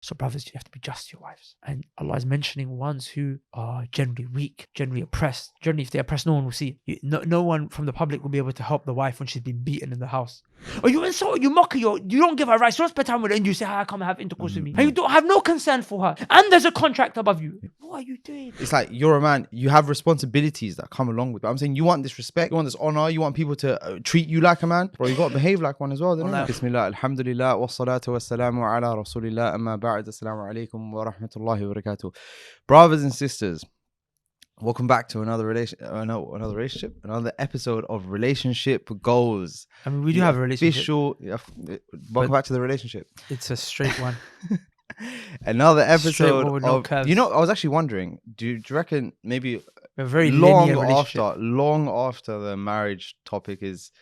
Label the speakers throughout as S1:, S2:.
S1: So brothers, you have to be just to your wives. And Allah is mentioning ones who are generally weak, generally oppressed. Generally, if they oppress, no one will see it. No one from the public will be able to help the wife when she's been beaten in the house. Or you insult, you mock her, you don't give her rights. You don't spend time with her and you say, "Hi, come and have intercourse with me." And you don't have no concern for her. And there's a contract above you. What are you doing?
S2: It's like, you're a man, you have responsibilities that come along with it. I'm saying, you want this respect, you want this honor, you want people to treat you like a man. Bro, you got to behave like one as well, don't you? Bismillah, alhamdulillah, wassalatu wassalamu ala rasulillah, amma ba'd, assalamu alaikum wa rahmatullahi wa barakatuh. Brothers and sisters, welcome back to another episode of Relationship Goals.
S1: I mean, we do have a relationship.
S2: Welcome back to the relationship.
S1: It's a straight one.
S2: Another episode of, no curves. You know, I was actually wondering, do you reckon maybe
S1: a very
S2: long after the marriage topic is,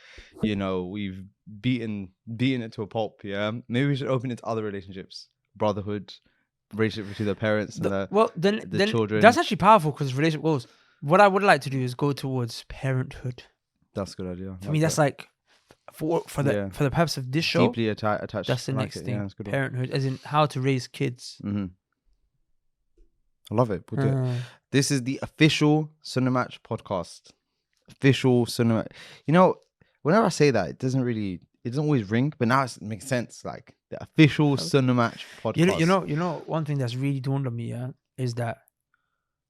S2: you know, we've beaten it to a pulp, yeah? Maybe we should open it to other relationships, brotherhood, relationship between the parents and the children.
S1: That's actually powerful, because relationship goals. What I would like to do is go towards parenthood.
S2: That's a good idea.
S1: For me, that's like for the purpose of this show.
S2: Deeply attached.
S1: That's the next thing. Yeah, parenthood, as in how to raise kids.
S2: Mm-hmm. I love it. We'll do it. This is the official Sunnah Match podcast. Official Sunnah Match. You know, whenever I say that, it doesn't always ring, but now it makes sense. Like the official Sunnah Match podcast.
S1: You know, one thing that's really dawned on me, is that,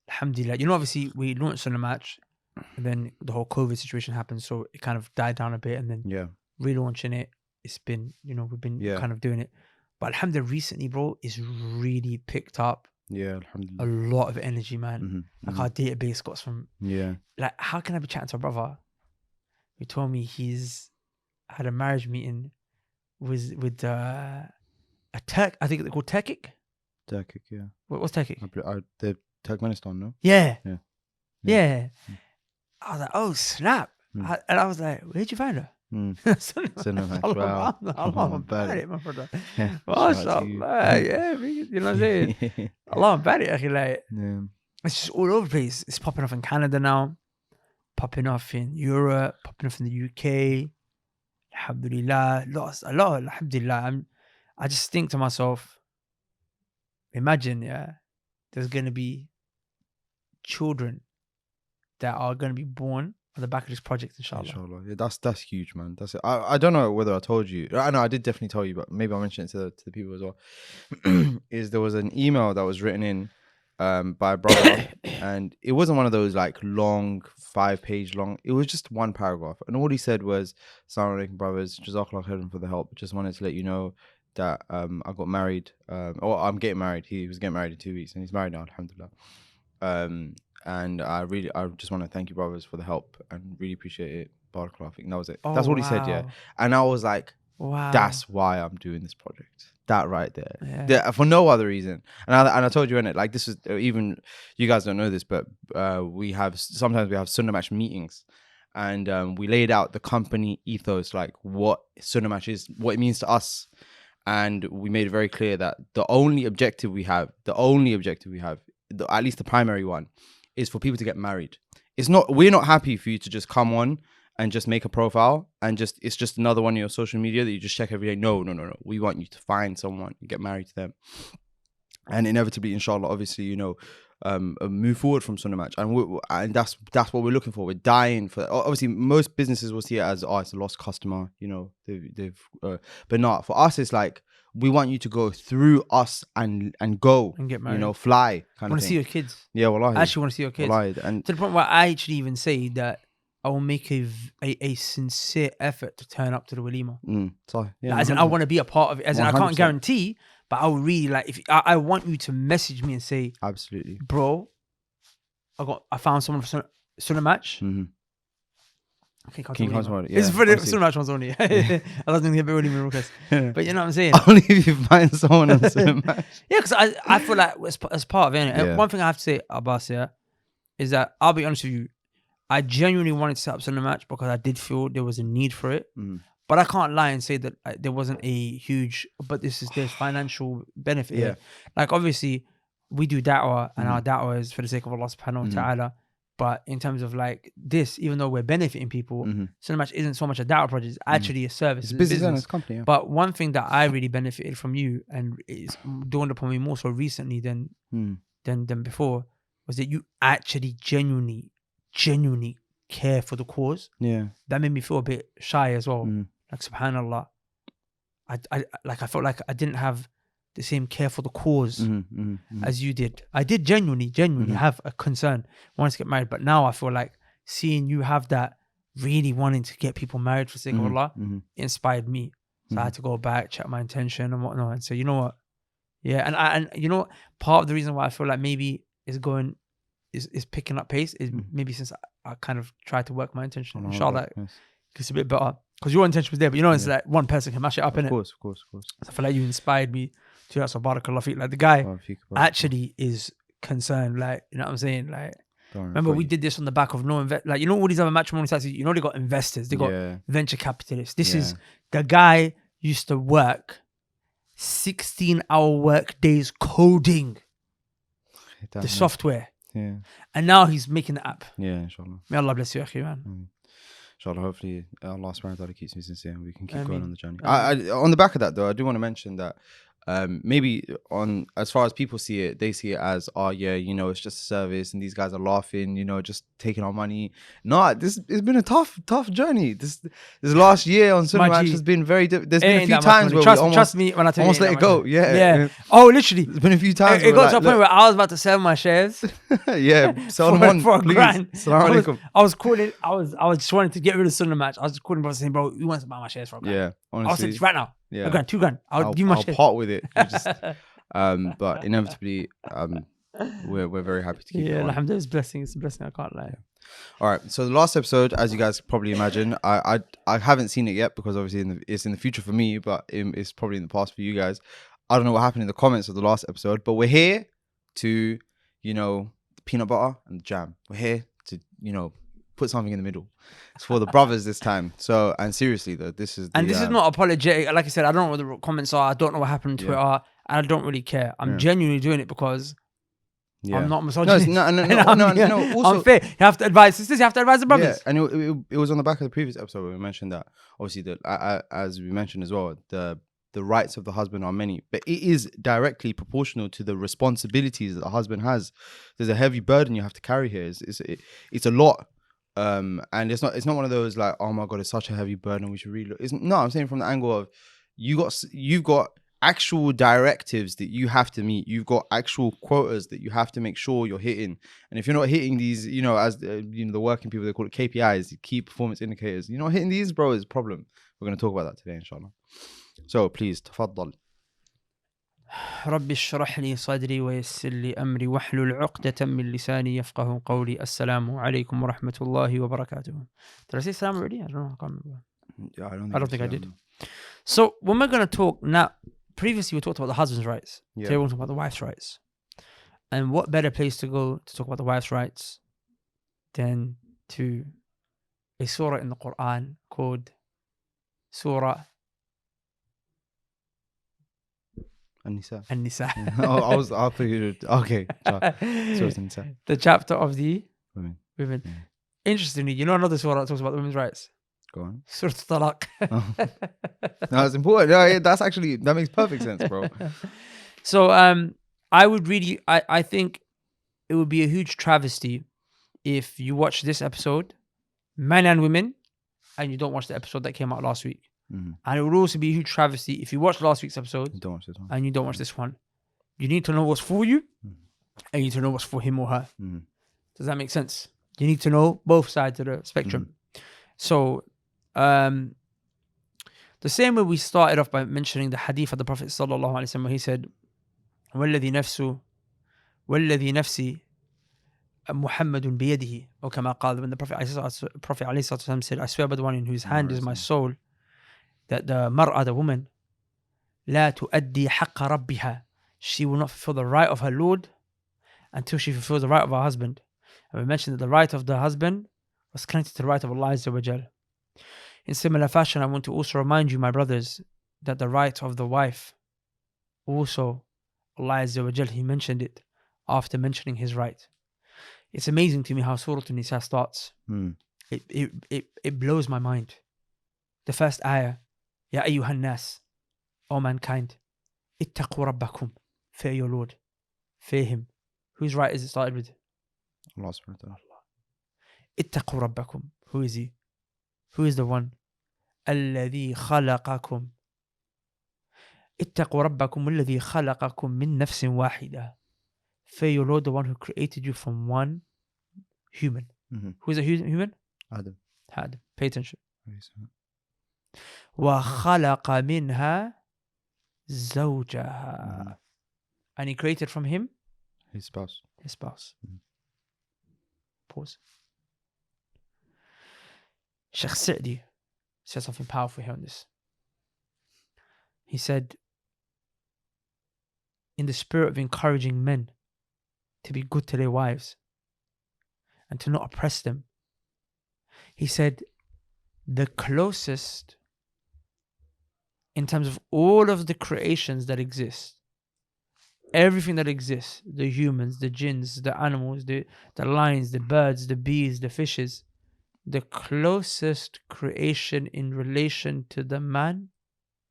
S1: alhamdulillah, you know, obviously we launched Sunnah Match, and then the whole COVID situation happened, so it kind of died down a bit, and then relaunching it, it's been, you know, we've been kind of doing it, but alhamdulillah, recently, bro, it's really picked up.
S2: Yeah, alhamdulillah.
S1: A lot of energy, man. Like our database got from. Yeah. Like, how can I be chatting to a brother who told me he's had a marriage meeting with a Turk? I think they're called Turkic.
S2: Turkic, yeah.
S1: What's Turkic?
S2: The Turkmenistan, no?
S1: Yeah. I was like, oh snap! And I was like, where'd you find her?
S2: Sunnah Match. Wow.
S1: Allah bad it, my brother. MashaAllah. Yeah, you know what I'm saying? Allah bad it. Like, it's just all over the place. It's popping off in Canada now, popping off in Europe, popping off in the UK. Alhamdulillah, a lot. Alhamdulillah. I just think to myself, imagine, there's gonna be children that are gonna be born on the back of this project, inshallah.
S2: Yeah, that's huge, man. That's it. I don't know whether I told you. I know I did definitely tell you, but maybe I'll mention it to the people as well. There was an email that was written in by a brother, and it wasn't one of those like long 5-page long. It was just one paragraph, and all he said was, "Assalamu alaikum, brothers. Jazakallah khairan for the help. Just wanted to let you know that I got married, or I'm getting married. He was getting married in 2 weeks, and he's married now, alhamdulillah. And I just want to thank you, brothers, for the help, and really appreciate it. Barakallah." I think that was it. That's all he said, yeah. And I was like, wow, that's why I'm doing this project. That right there. For no other reason. And I told you in it, like, this is, even you guys don't know this, but sometimes we have Sunnah Match meetings, and we laid out the company ethos, like what Sunnah Match is, what it means to us. And we made it very clear that the only objective we have, at least the primary one, is for people to get married. We're not happy for you to just come on and just make a profile and it's just another one of your social media that you just check every day. No. We want you to find someone and get married to them. And inevitably, inshallah, obviously, you know, move forward from Sunnah Match. And that's what we're looking for. We're dying for. Obviously, most businesses will see it as, it's a lost customer, you know, but not. For us, it's like, we want you to go through us and go and get married, you know, fly.
S1: I want to see your kids.
S2: Yeah, wallahi.
S1: I actually want to see your kids.
S2: Wallahi. And
S1: to the point where I actually even say that I will make a sincere effort to turn up to the walima.
S2: So,
S1: as in, I want to be a part of it. As in, I can't guarantee, but I would really like, if I want you to message me and say,
S2: absolutely,
S1: bro, I found someone for Sunnah Match. Okay,
S2: King Cosmo,
S1: it's for the Sunnah Match ones only. I don't think they're only requests, but you know what I'm saying.
S2: Only if you find someone on Sunnah Match.
S1: Yeah, because I feel like as part of it. And one thing I have to say, Abbas, is that I'll be honest with you, I genuinely wanted to set up Sunnah Match because I did feel there was a need for it. But I can't lie and say that there wasn't a huge. But there's financial benefit here. Like, obviously, we do da'wah, and our da'wah is for the sake of Allah subhanahu wa ta'ala. But in terms of like this, even though we're benefiting people, Sunnah Match isn't so much a da'wah project, it's actually a service.
S2: It's business and it's company. Yeah.
S1: But one thing that I really benefited from you, and it's dawned upon me more so recently than before, was that you actually genuinely care for the cause.
S2: Yeah.
S1: That made me feel a bit shy as well. Like subhanallah. I felt like I didn't have the same care for the cause as you did. I did genuinely have a concern wanting to get married, but now I feel like seeing you have that really wanting to get people married for the sake of Allah inspired me. So I had to go back, check my intention and whatnot, and say, you know what? Yeah, and you know, part of the reason why I feel like maybe is picking up pace is maybe since I kind of tried to work my intention. Inshallah, it's a bit better. Because your intention was there, but you know, it's like one person can mash it up, innit?
S2: Of course. So
S1: I feel like you inspired me to that. So barakallah feek. Like the guy actually is concerned. Like, you know what I'm saying? Like, remember we did this on the back of no like, you know, all these other matrimony sites, you know, they got investors, they got venture capitalists. This is the guy used to work 16-hour work days coding the software. Yeah. And now he's making the app.
S2: Yeah, inshallah.
S1: May Allah bless you, akhi, man.
S2: Inshallah, hopefully Allah subhanahu wa ta'ala keeps me sincere and we can keep going on the journey. I on the back of that though, I do want to mention that maybe on as far as people see it, they see it as, oh yeah, you know, it's just a service and these guys are laughing, you know, just taking our money. No, it's been a tough journey. This last year on Sunnah Match has been very different. There's been a few times where we
S1: trust me when I tell you,
S2: almost let it go.
S1: Yeah. Oh, literally.
S2: There's been a few times.
S1: It got to a point where I was about to sell my shares.
S2: Sell them on,
S1: for a
S2: please.
S1: grand.
S2: I
S1: was calling. I was just wanting to get rid of Sunnah Match. I was just calling bro saying, bro, you want to buy my shares for a grand?
S2: Yeah, honestly.
S1: I'll say right now.
S2: Yeah.
S1: $1 grand, $2 grand. I'll give you my shares.
S2: Part with it. But inevitably, we're very happy to keep it on.
S1: Alhamdulillah, it's a blessing. It's a blessing. I can't lie.
S2: All right. So the last episode, as you guys probably imagine, I haven't seen it yet because obviously it's in the future for me, but it's probably in the past for you guys. I don't know what happened in the comments of the last episode, but we're here to, you know, the peanut butter and the jam. We're here to, you know, put something in the middle. It's for the brothers this time. So, and seriously though, this is
S1: not apologetic. Like I said, I don't know what the comments are. I don't know what happened on Twitter. And I don't really care. I'm genuinely doing it because I'm not misogynist.
S2: No. Also,
S1: I'm fair. You have to advise sisters. You have to advise the brothers.
S2: Yeah, and it was on the back of the previous episode where we mentioned that obviously as we mentioned as well, the rights of the husband are many, but it is directly proportional to the responsibilities that the husband has. There's a heavy burden you have to carry here. It's a lot. And it's not one of those like, oh my God, it's such a heavy burden, we should really look. I'm saying from the angle of you've got actual directives that you have to meet. You've got actual quotas that you have to make sure you're hitting. And if you're not hitting these, you know, as you know, the working people, they call it KPIs, the key performance indicators. You're not hitting these, bro, is a problem. We're going to talk about that today, inshallah. So please, tafaddal.
S1: رب اشرح لي صدري ويسر لي أمري واحلل عقدة من لساني يفقه قولي. السلام عليكم ورحمة الله وبركاته. Did I say salam already? I don't know. I can't remember.
S2: Yeah,
S1: I don't think I did. So when we're going to talk now, previously we talked about the husband's rights. Today we're going to talk about the wife's rights. And what better place to go to talk about the wife's rights than to a surah in the Quran called Surah An-Nisa.
S2: I figured. Okay.
S1: The chapter of the women. Yeah. Interestingly, you know another surah that talks about the women's rights?
S2: Go on.
S1: Surah Talaq.
S2: No, it's important. No, that makes perfect sense, bro.
S1: So I think it would be a huge travesty if you watch this episode, men and women, and you don't watch the episode that came out last week. Mm-hmm. And it would also be a huge travesty if you watch last week's episode and you don't watch this one. You need to know what's for you and you need to know what's for him or her. Mm-hmm. Does that make sense? You need to know both sides of the spectrum. Mm-hmm. So, the same way we started off by mentioning the hadith of the Prophet sallallahu alaihi wasallam, where he said, "Walladhi nafsi Muhammadun biyadihi," or kama qala, when the Prophet alayhi salatu said, "I swear by the one in whose hand is my soul, that the mar'a, the woman, لا تؤدي حق ربها, she will not fulfill the right of her Lord until she fulfills the right of her husband." And we mentioned that the right of the husband was connected to the right of Allah Azza wa Jal. In similar fashion, I want to also remind you, my brothers, that the right of the wife, also Allah Azza wa Jal, He mentioned it after mentioning His right. It's amazing to me how Surah An-Nisa starts. It blows my mind. The first ayah, Ya ayyuhan nas, O mankind, ittaqu rabbakum, fear your Lord, fear him. Whose right is it started with?
S2: Allah subhanahu wa ta'ala.
S1: Ittaqu rabbakum. Who is he? Who is the one? Alladhi khalaqakum. Ittaqu rabbakum alladhi khalaqakum min nafsin wahida. Fear your Lord, the one who created you from one human. Who is a human?
S2: Adam.
S1: Pay attention. وَخَلَقَ مِنْهَا زَوْجَهَا. And he created from him
S2: his spouse.
S1: Pause. Sheikh Sa'di said something powerful here on this. He said, in the spirit of encouraging men to be good to their wives and to not oppress them, he said, the closest in terms of all of the creations that exist, everything that exists, the humans, the jinns, the animals, the lions, the birds, the bees, the fishes, the closest creation in relation to the man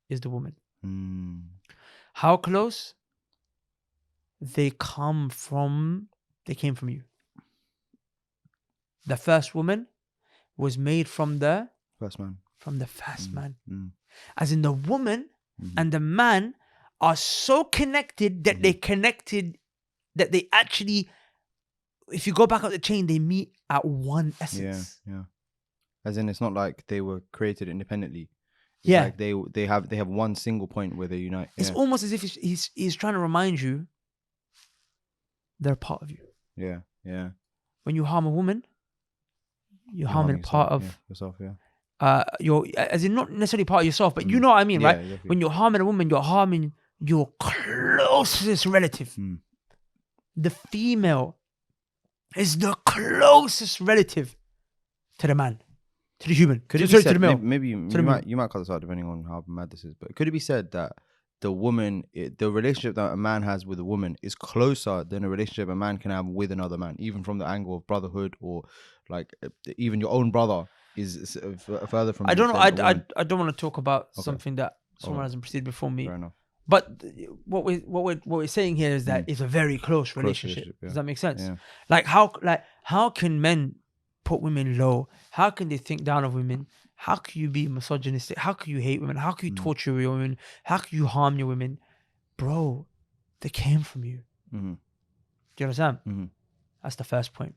S1: is the woman. How close? They came from you. The first woman was made from the
S2: first man.
S1: From the first man. As in, the woman and the man are so connected that that they actually, if you go back up the chain, they meet at one essence.
S2: Yeah. As in, it's not like they were created independently. It's like they have one single point where they unite.
S1: It's almost as if he's trying to remind you they're part of you.
S2: Yeah.
S1: When you harm a woman, you're harming part of
S2: yourself.
S1: you're, as in, not necessarily part of yourself, but you know what I mean, right?
S2: Exactly.
S1: When you're harming a woman, you're harming your closest relative. The female is the closest relative to the man, to the human.
S2: Could it be said, maybe you might cut this out depending on how mad this is, but could it be said that the woman, the relationship that a man has with a woman is closer than a relationship a man can have with another man, even from the angle of brotherhood, or like even your own brother is further from.
S1: I don't know. I don't want to talk about something that someone hasn't proceeded before me.
S2: Fair enough.
S1: But what we're saying here is that it's a very close relationship. Does that make sense?
S2: Yeah.
S1: Like how can men put women low? How can they think down of women? How can you be misogynistic? How can you hate women? How can you torture your women? How can you harm your women? Bro, they came from you. Do you understand? That's the first point.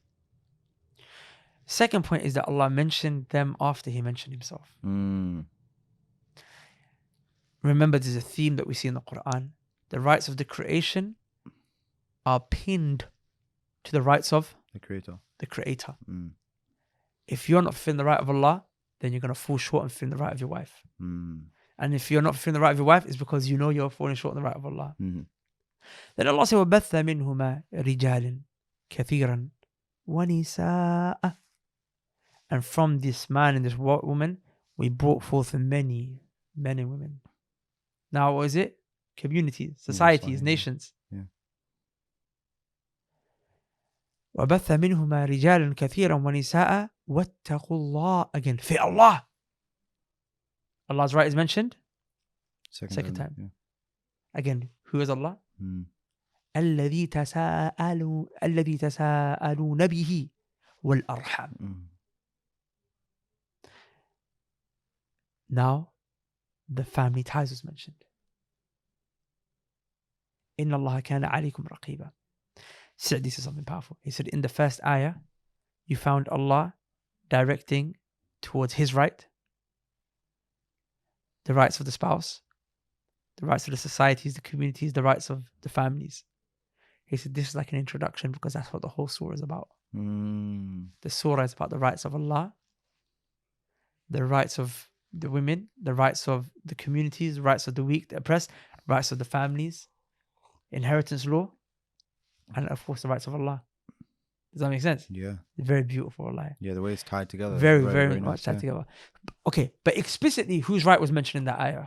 S1: Second point is that Allah mentioned them after He mentioned Himself. Remember, there's a theme that we see in the Quran. The rights of the creation are pinned to the rights of
S2: the Creator. If
S1: you're not fulfilling the right of Allah, then you're going to fall short and fulfill the right of your wife. And if you're not fulfilling the right of your wife, it's because you know you're falling short on the right of Allah. Then Allah said, وَبَثَّ مِنْهُمَا رِجَالٍ كَثِيرًا وَنِسَاءً. And from this man and this woman, we brought forth many men and women. Now, what is it? Communities, societies, nations. وَبَثَّ مِنْهُمَا رِجَالًا كَثِيرًا وَنِسَاءً وَاتَّقُوا اللَّهَ. Again, fear Allah. Allah's right is mentioned second time.
S2: Yeah.
S1: Again, who is Allah? الَّذِي تَسَاءَلُونَ بِهِ وَالْأَرْحَامِ. Now, the family ties was mentioned. إِنَّ اللَّهَ كَانَ عَلَيْكُمْ رَقِيبًا. Sa'di said something powerful. He said, in the first ayah, you found Allah directing towards His right, the rights of the spouse, the rights of the societies, the communities, the rights of the families. He said, this is like an introduction because that's what the whole surah is about. The surah is about the rights of Allah, the rights of the women, the rights of the communities, the rights of the weak, the oppressed, rights of the families, inheritance law, and of course the rights of Allah. Does that make sense?
S2: Yeah.
S1: It's very beautiful, wallahi.
S2: Yeah, the way it's tied together.
S1: Very, very much
S2: nice,
S1: tied together. Okay, but explicitly, whose right was mentioned in that ayah?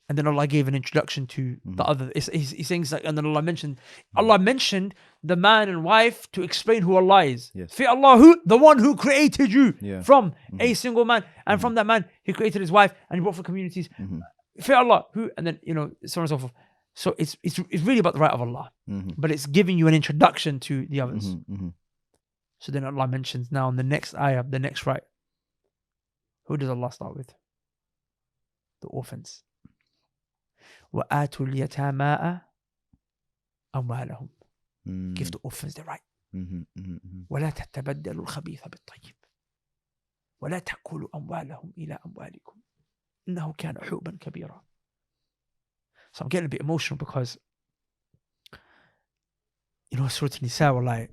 S1: And then Allah gave an introduction to the other. He's saying like, and then Allah mentioned the man and wife to explain who Allah is.
S2: Yes.
S1: Fear Allah, who the one who created you from a single man, and from that man He created his wife, and He brought for communities. Fear Allah, who, and then so on and so forth. So it's really about the right of Allah, but it's giving you an introduction to the others. So then Allah mentions now in the next ayah, the next right. Who does Allah start with? The orphans. وَآتُوا الْيَتَامَاءَ أَمْوَالَهُم. Give the orphans the right. وَلَا تَتَبَدَّلُوا الْخَبِيثَ بِالطَّيِّبِ وَلَا تَأْكُلُوا أَمْوَالَهُم إِلَىٰ أَمْوَالِكُمْ إِنَّهُ كَانَ حُوبًا كَبِيرًا. So I'm getting a bit emotional because, Surah An-Nisa, like,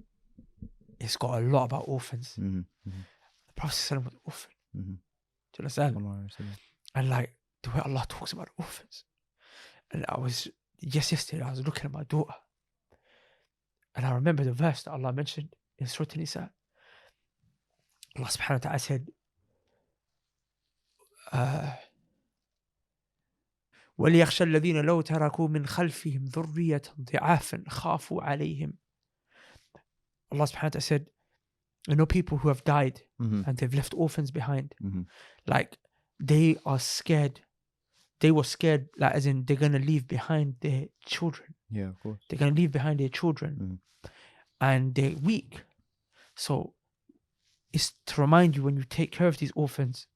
S1: it's got a lot about orphans. The Prophet ﷺ was an orphan. Do you understand? And like the way Allah talks about orphans. And yesterday I was looking at my daughter. And I remember the verse that Allah mentioned in Surah An-Nisa. Allah subhanahu wa ta'ala said, وَلْيَخْشَى الَّذِينَ لَوْ تَرَكُوا مِنْ خَلْفِهِمْ ذُرِّيَّةً ضِعَافًا خَافُوا عَلَيْهِمْ. Allah subhanahu wa ta'ala said, people who have died and they've left orphans behind. Like they are scared. They were scared, like as in they're gonna leave behind their children.
S2: Yeah, of course.
S1: They're gonna leave behind their children, and they're weak. So it's to remind you when you take care of these orphans,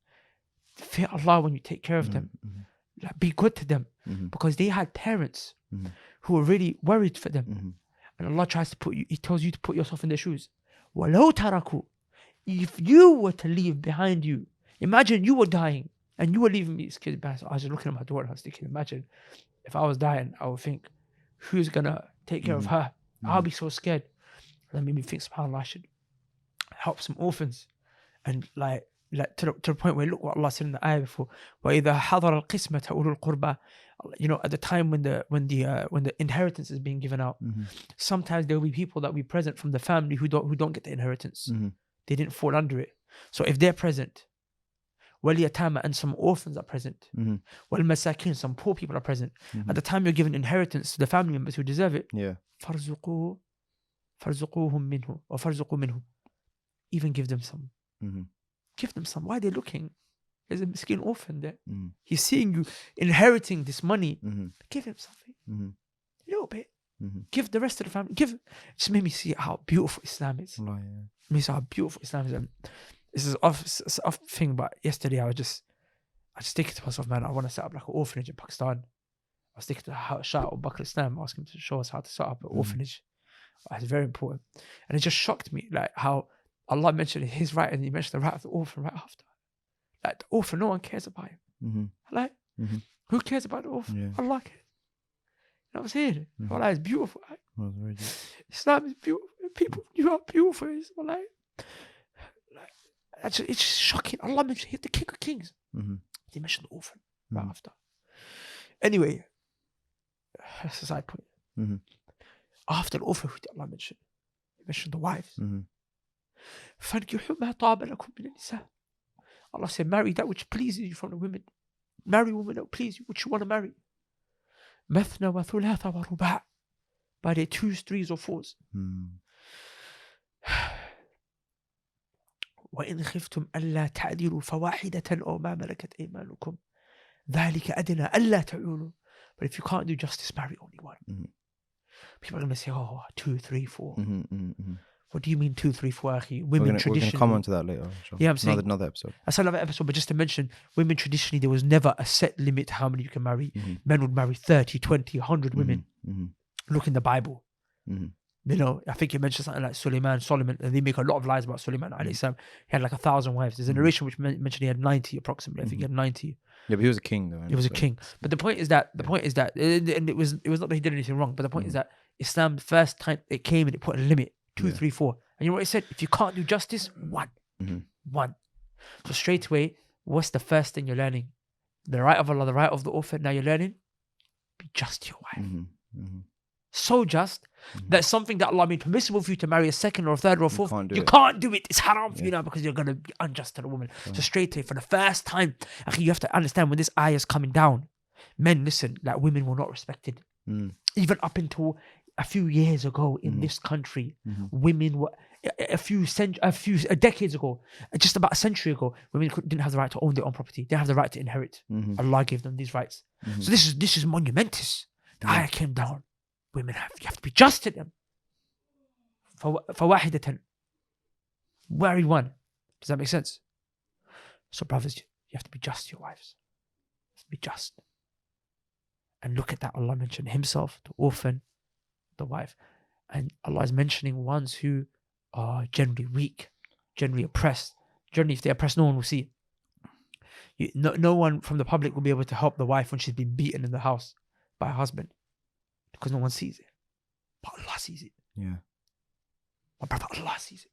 S1: fear Allah when you take care of them. Like be good to them because they had parents who were really worried for them, and Allah tries to put you. He tells you to put yourself in their shoes. وَلَوْ تَرَكُوا. If you were to leave behind you, imagine you were dying and you were leaving these kids behind. So I was just looking at my daughter and I was thinking, imagine if I was dying, I would think, who's gonna take care of her? I'll be so scared. That made me think, subhanAllah, I should help some orphans. And like to the point where, look what Allah said in the ayah before, وَإِذَا حَضَرَ الْقِسْمَةَ أُولُو الْقُرْبَى. At the time when the inheritance is being given out, sometimes there will be people that will be present from the family who don't get the inheritance. They didn't fall under it. So if they're present, وَالْيَتَامَى, and some orphans are present, وَالْمَسَاكِينَ, some poor people are present. At the time you're giving inheritance to the family members who deserve it, فَارْزُقُوهُم مِّنْهُ وَفَارْزُقُوا مِنْهُ. Even give them some. Give them some. Why are they looking? There's a miskin orphan there. He's seeing you inheriting this money. Give him something. A little bit. Give the rest of the family. It just made me see how beautiful Islam is. Made me see how beautiful Islam is. And this is off thing, but yesterday I just thinking to myself, man, I want to set up like an orphanage in Pakistan. I was thinking to shout out Bakr Islam, ask him to show us how to set up an orphanage. It's very important. And it just shocked me, like how Allah mentioned His right and He mentioned the right of the orphan right after. Like the orphan, no one cares about him. Like, who cares about the orphan? Allah cares. You know what I'm saying? Allah is beautiful. Like, Islam is beautiful. People, you are beautiful. It's it's just shocking. Allah mentioned the King of Kings. They mentioned the orphan right after. Anyway, that's a side point. After the orphan, who did Allah mention? He mentioned the wives. فَانْكِحُوا مَا طَابَ لَكُم مِّنَ النِّسَاءِ. Allah said, marry that which pleases you from the women. Marry women that please you, which you want to marry. مَثْنَى وَثُلَاثَ وَرُبَاعَ. By their 2s, 3s, or 4s. وَإِنْ خِفْتُمْ أَلَّا تَعْدِلُوا فَوَاحِدَةً أَوْ مَا مَلَكَتْ أَيْمَانُكُمْ ذَلِكَ أَدْنَى أَلَّا تَعُولُوا. But if you can't do justice, marry only one. People are going to say, 2, 3, 4. What do you mean 2, 3, 4, akhi? Women traditionally. We're going to come
S2: on to that later.
S1: Yeah, I'm saying.
S2: Another episode.
S1: That's another episode, but just to mention, women traditionally, there was never a set limit to how many you can marry. Men would marry 30, 20, 100 women. Look in the Bible. I think it mentions something like Solomon, and they make a lot of lies about Sulaiman alayhi salam. He had like 1,000 wives. There's a narration which mentioned he had 90 approximately. I think he had 90.
S2: Yeah, but he was a king though.
S1: He was a king. But the point is that, and it was not that he did anything wrong, but the point is that Islam, the first time it came and it put a limit, 2, 3, 4. And you know what it said? If you can't do justice, 1. 1. So straight away, what's the first thing you're learning? The right of Allah, the right of the orphan. Now you're learning, be just to your wife. So just That's something that Allah made permissible for you to marry a second or a third or a fourth. You can't do it. It's haram for you now because you're going to be unjust to the woman. So straight away, for the first time, you have to understand when this ayah is coming down, men, listen, like women were not respected. Even up until a few years ago in this country, women were, a few decades ago, just about a century ago, women didn't have the right to own their own property. They didn't have the right to inherit. Allah gave them these rights. So this is monumentous. The ayah came down. Women you have to be just to them. فواحدة. Very one. Does that make sense? So brothers, you have to be just to your wives. Be just. And look at that. Allah mentioned himself, the orphan, the wife. And Allah is mentioning ones who are generally weak, generally oppressed. Generally, if they oppress, no one will see it. No one from the public will be able to help the wife when she's been beaten in the house by her husband. Because no one sees it. But Allah sees it.
S2: Yeah.
S1: My brother, Allah sees it.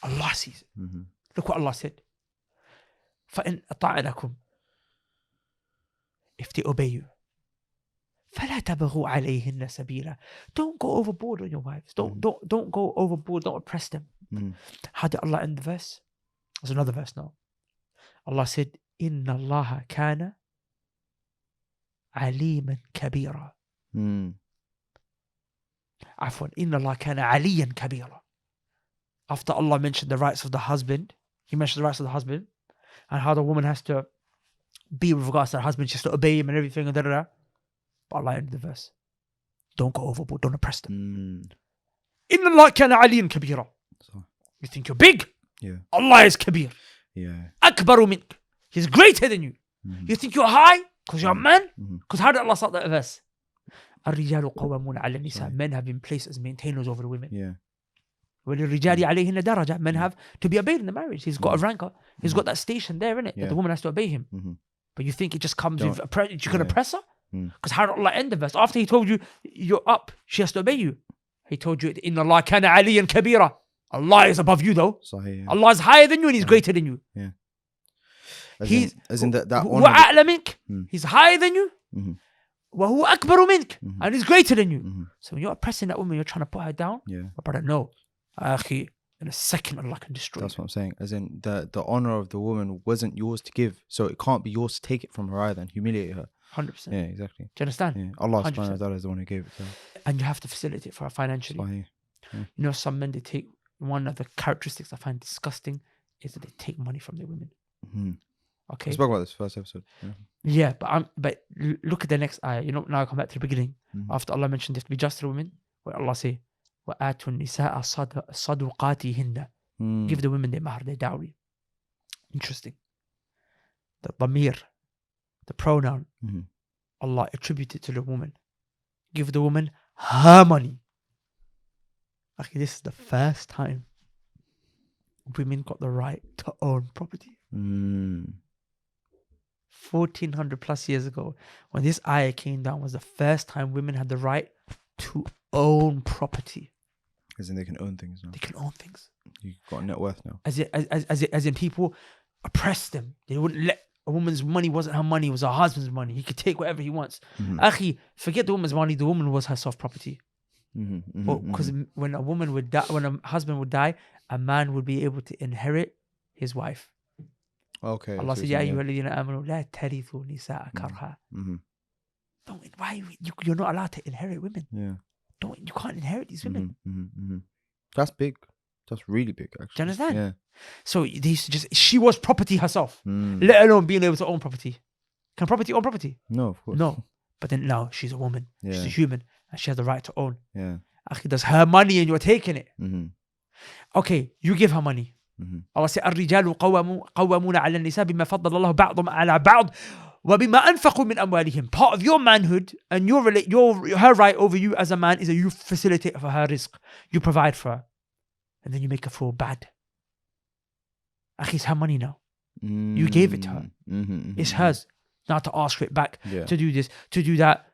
S1: Allah sees it. Look what Allah said. فَإِنْ أَطَعْنَكُمْ. If they obey you. فَلَا تَبَغُوا عَلَيْهِنَّ سَبِيلًا. Don't go overboard on your wives. Don't go overboard. Don't oppress them. How did Allah end the verse? There's another verse now. Allah said, إِنَّ اللَّهَ كَانَ عَلِيمًا كَبِيرًا. عفوا إِنَّ اللَّهَ كَانَ عَلِيًّا كَبِيرًا. After Allah mentioned the rights of the husband, He mentioned the rights of the husband and how the woman has to be with regards to her husband. She has to obey him and everything and da-da-da. But Allah ended the verse. Don't go overboard. Don't oppress them. إِنَّ اللَّهَ كَانَ عَلِيًّا كَبِيرًا. You think you're big?
S2: Yeah.
S1: Allah is kabir.
S2: Yeah.
S1: أكبر منك. He's greater than you. You think you're high because you're a man? Because how did Allah start that verse? الرجال قوامون على النساء. Men have been placed as maintainers over the women.
S2: Yeah.
S1: وللرجال عليهن درجة. Men have to be obeyed in the marriage. He's got a ranker. He's got that station there, innit? That the woman has to obey him. But you think it just comes with you can oppress her? Because how did Allah end the verse? After He told you you're up, she has to obey you. He told you, إِنَّ اللَّهَ كَانَ عَلِيًّا كَبِيرًا. Allah is above you though.
S2: Sahih, yeah.
S1: Allah is higher than you and He's greater than you.
S2: Yeah.
S1: As in
S2: that
S1: وَأَعْلَى مِنْك. He's higher than you. وَهُوَ أَكْبَرُ مِنْك. And He's greater than you. So when you're oppressing that woman, you're trying to put her down.
S2: Yeah.
S1: But brother, no. Akhi, in a second Allah can destroy
S2: That's
S1: you.
S2: what I'm saying. As in the honor of the woman wasn't yours to give. So it can't be yours to take it from her either and humiliate her.
S1: 100%.
S2: Yeah, exactly.
S1: Do you understand?
S2: Yeah. Allah subhanahu wa ta'ala is the one who gave it to her.
S1: And you have to facilitate for her financially.
S2: Sahih.
S1: You know, some men, they take, one of the characteristics I find disgusting is that they take money from their women. Okay.
S2: We spoke about this first episode.
S1: Yeah, but look at the next ayah. You know, now I come back to the beginning. After Allah mentioned they have to be just to the women, where Allah say, وَآتُوا النِّسَاءَ صَدُقَاتِهِنَّ. Give the women their mahr, their dowry. Interesting. The dhamir, the pronoun, Allah attributed to the woman. Give the woman her money. Okay, this is the first time women got the right to own property. 1400 plus years ago, when this ayah came down, was the first time women had the right to own property.
S2: As in they can own things now.
S1: They can own things.
S2: You've got a net worth now.
S1: As in people oppressed them. They wouldn't let a woman's money wasn't her money, it was her husband's money. He could take whatever he wants. Akhi, forget the woman's money, the woman was herself property. Because when a woman would die, when a husband would die, a man would be able to inherit his wife.
S2: Okay.
S1: Allah said, "Ya ayyuhalladhina amanu la tarithu nisaa karha." Why you're not allowed to inherit women?
S2: Yeah.
S1: You can't inherit these women.
S2: That's big. That's really big, actually.
S1: Do you understand?
S2: Yeah.
S1: So they used to she was property herself, let alone being able to own property. Can property own property?
S2: No, of course.
S1: No. But then now she's a woman.
S2: Yeah.
S1: She's a human. And she has the right to own.
S2: Yeah.
S1: That's her money and you're taking it. Okay, you give her money. Allah said, الرجال قوامون على النساء بما فضل الله بعضهم على بعض وبما أنفقوا من أموالهم. Part of your manhood and her right over you as a man is that you facilitate for her rizq. You provide for her. And then you make her feel bad. It's her money now. You gave it to her. It's hers. Not to ask for it back, to do this, to do that.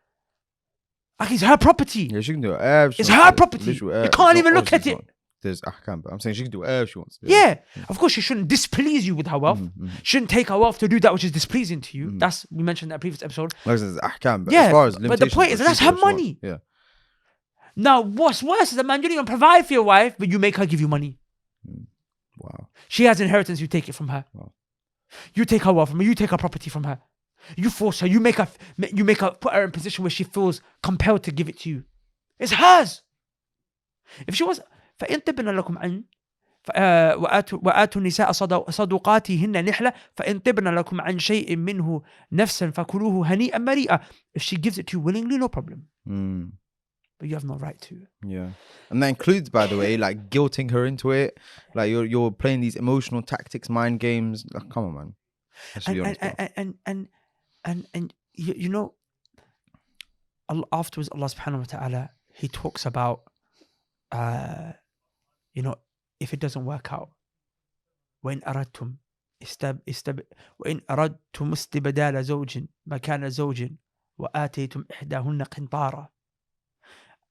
S1: It's her property.
S2: Yeah, she can do whatever she
S1: wants.
S2: It's
S1: her property. You can't even look at it.
S2: There's ahkam, but I'm saying she can do whatever she wants.
S1: Yeah. Of course, she shouldn't displease you with her wealth. She shouldn't take her wealth to do that which is displeasing to you. We mentioned in that previous episode.
S2: Like there's ahkam, but
S1: as
S2: far as
S1: but the point is that's her money.
S2: Yeah.
S1: Now, what's worse is a man, you don't even provide for your wife, but you make her give you money.
S2: Wow.
S1: She has inheritance, you take it from her.
S2: Wow.
S1: You take her wealth from her, you take her property from her. You force her, you make her, put her in a position where she feels compelled to give it to you. It's hers. If she was, فإن طبن لكم عن وآتوا النساء صدقاتهن نحلة فإن طبن لكم عن شيء منه نفسا فكلوه هنيئا مريئا. If she gives it to you willingly, no problem. But you have no right to.
S2: Yeah, and that includes, by the way, like guilting her into it. Like you're playing these emotional tactics, mind games. Like, come on, man.
S1: And you know, afterwards, Allah Subhanahu wa Taala, He talks about, you know, if it doesn't work out, وإن أردتم استبدال زوج مكان زوج وآتيتم إحداهن قنطارا.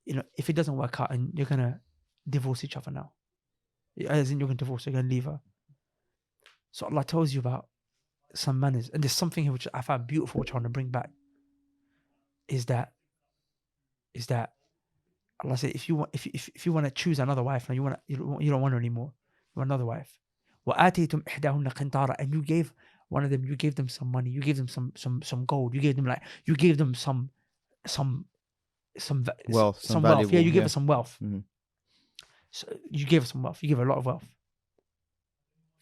S1: You know, if it doesn't work out and you're gonna divorce each other now, as in you're gonna divorce, you're gonna leave her. So Allah tells you about some manners, and there's something here which I find beautiful, which I want to bring back. Is that Allah said, if you want to choose another wife, now you don't want her anymore, you want another wife. وآتيتم إحداهن قنطارا, and you gave one of them, you gave them some money, you gave them some gold, you gave them some wealth. Yeah, you gave her some wealth. So you gave her some wealth. You gave her a lot of wealth.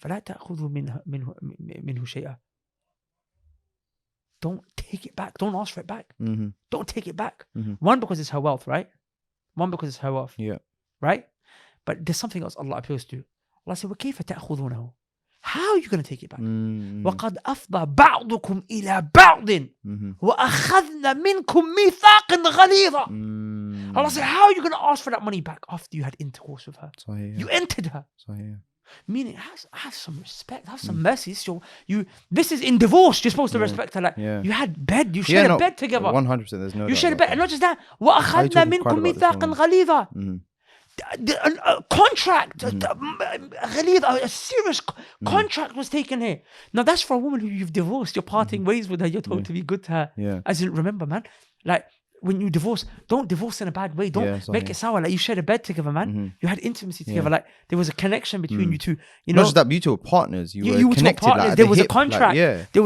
S1: فلا تأخذوا منه شيئا. Don't take it back. Don't ask for it back. Don't take it back. One, because it's her wealth, right? Yeah. Right? But there's something else Allah appeals to. Allah said, وَكَيْفَ تَأْخُذُونَهُ? How are you going to take it back? وَقَدْ أَفْضَى بَعْضُكُمْ إِلَى بَعْضٍ وَأَخَذْنَا مِنْكُمْ مِيثَاقًا غَلِيظًا. Allah said, how are you going to ask for that money back after you had intercourse with her? You entered her. Meaning, have some respect, have some mercy. So this is in divorce. You're supposed to respect her. Like you had bed, you shared a bed together.
S2: 100%. There's no.
S1: You shared a bed, and not just that. وَأَخَذْنَا مِنْكُمْ مِيثَاقًا غَلِيظًا. A contract, a serious contract was taken here. Now that's for a woman who you've divorced. You're parting ways with her. You're told to be good to her. As in, remember, man, like when you divorce, don't divorce in a bad way. Don't make it sour like you shared a bed together, man. You had intimacy together. Like there was a connection between you two. You know,
S2: not just that, you were partners. You were connected.
S1: Partners.
S2: Like,
S1: there was a contract.
S2: Like,
S1: There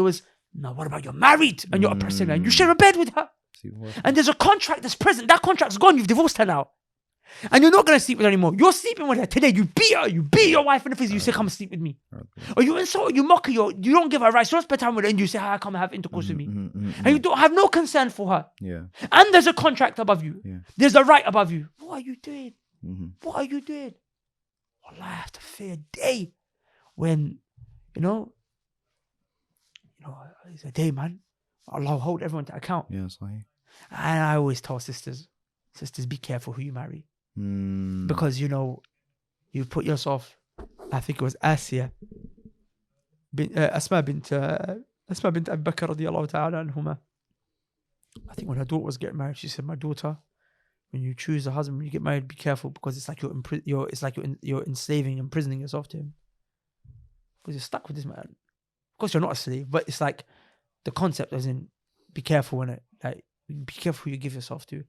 S1: was. Now, what about you're married and you're a person and you share a bed with her? And there's a contract that's present. That contract's gone. You've divorced her now. And you're not going to sleep with her anymore. You're sleeping with her today. You beat her. You beat your wife in the face. You say, come sleep with me. Or you insult her. You mock her. You don't give her rights. You don't spend time with her. And you say, come have intercourse with me. And you don't have no concern for her. And there's a contract above you. There's a right above you. What are you doing? What are you doing? Allah, I have to fear a day when, it's a day, man. Allah will hold everyone to account. And I always tell sisters, be careful who you marry. Because, you put yourself, I think it was Asma bint Abu Bakr radiyallahu ta'ala anhuma. I think when her daughter was getting married, she said, my daughter, when you choose a husband, when you get married, be careful, because it's like you're enslaving, imprisoning yourself to him. Because you're stuck with this man. Of course, you're not a slave, but it's like the concept as in, be careful in it. Like, be careful who you give yourself to.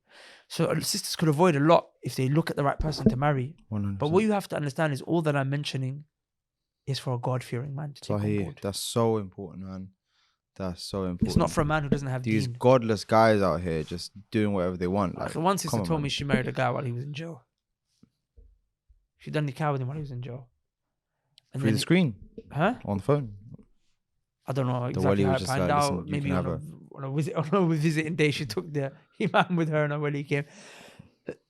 S1: So sisters could avoid a lot if they look at the right person to marry. 100%. But what you have to understand is all that I'm mentioning is for a God-fearing man to take on board.
S2: That's so important, man. That's so important.
S1: It's not for a man who doesn't have
S2: these
S1: deen.
S2: Godless guys out here just doing whatever they want. Like,
S1: one sister told me she married a guy while he was in jail. She done nikah with him while he was in jail. And
S2: through the screen?
S1: Huh?
S2: On the phone?
S1: I don't know exactly how I found out. Maybe on a visiting day, she took the imam with her and when he came.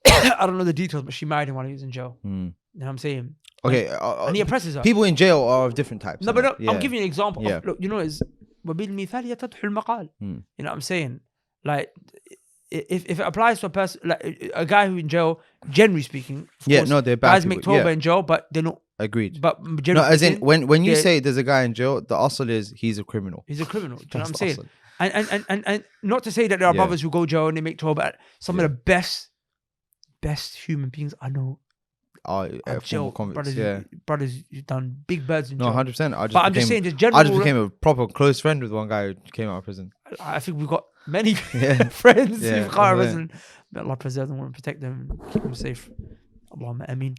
S1: I don't know the details, but she married him while he was in jail. You know what I'm saying?
S2: Okay.
S1: And he oppresses her.
S2: People in jail are of different types.
S1: No, but I'm giving you an example. Of, look, is وَبِالْمِثَالِ يَتَضْحُ الْمَقَالِ. You know what I'm saying? Like, if it applies to a person, like a guy who's in jail, generally speaking, of course, they're bad. Guys make tawbah in jail, but they're not.
S2: Agreed.
S1: But
S2: no, as in when you say there's a guy in jail, the asl is he's a criminal.
S1: He's a criminal. Do you know what I'm saying? And not to say that there are brothers who go jail and they make tawbah, but some of the best human beings I know are jail brothers. Brothers who've done big birds in jail.
S2: No, 100%.
S1: I'm just saying, just general.
S2: I just became a proper close friend with one guy who came out of prison.
S1: I think we've got many friends who've come out of prison. May Allah preserve them and protect them, keep them safe. Allahumma ameen.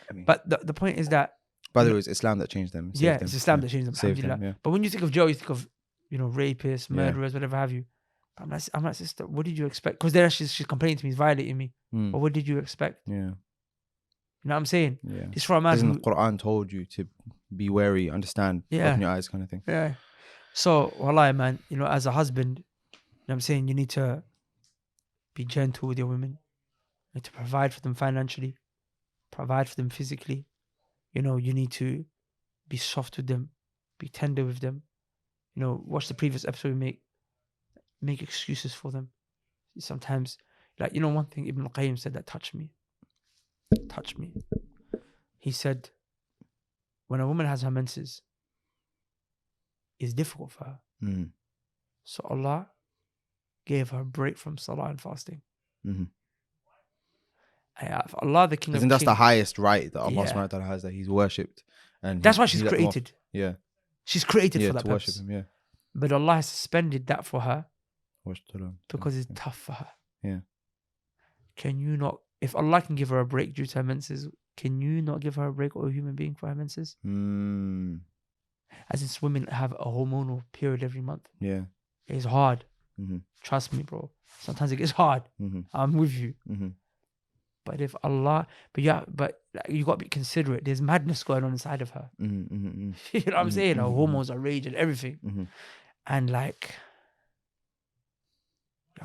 S2: Ameen.
S1: But the point is that,
S2: By the way, it's Islam that changed them.
S1: yeah, it's Islam that changed them.
S2: Saved them,
S1: Alhamdulillah. But when you think of jail, you think of, rapists, murderers, whatever have you. But I'm like, sister, what did you expect? Because there she's complaining to me, he's violating me. But what did you expect?
S2: Yeah.
S1: You know what I'm saying?
S2: Yeah.
S1: It's for a man
S2: Isn't the Quran told you to be wary, understand, open your eyes kind of thing?
S1: Yeah. So, wallahi, man, as a husband, what I'm saying, you need to be gentle with your women. You need to provide for them financially, provide for them physically. You need to be soft with them, be tender with them. Watch the previous episode we make excuses for them. Sometimes, one thing Ibn al-Qayyim said that touched me. He said, when a woman has her menses, it's difficult for her. So Allah gave her a break from salah and fasting. Allah, the King of Kings.
S2: That's the highest right that Allah subhanahu wa ta'ala has, that He's worshipped. And
S1: that's why she's created.
S2: Yeah.
S1: She's created for that
S2: to
S1: purpose.
S2: worship Him, yeah.
S1: But Allah has suspended that for her because it's
S2: yeah.
S1: tough for her.
S2: Yeah.
S1: Can you not, if Allah can give her a break due to her menses, can you not give her a break, or a human being, for her menses? As in, women have a hormonal period every month.
S2: Yeah.
S1: It's hard. Trust me, bro. Sometimes it gets hard. I'm with you. But if Allah, but you got to be considerate. There's madness going on inside of her. You know what I'm saying? Her hormones are raging, everything. And you're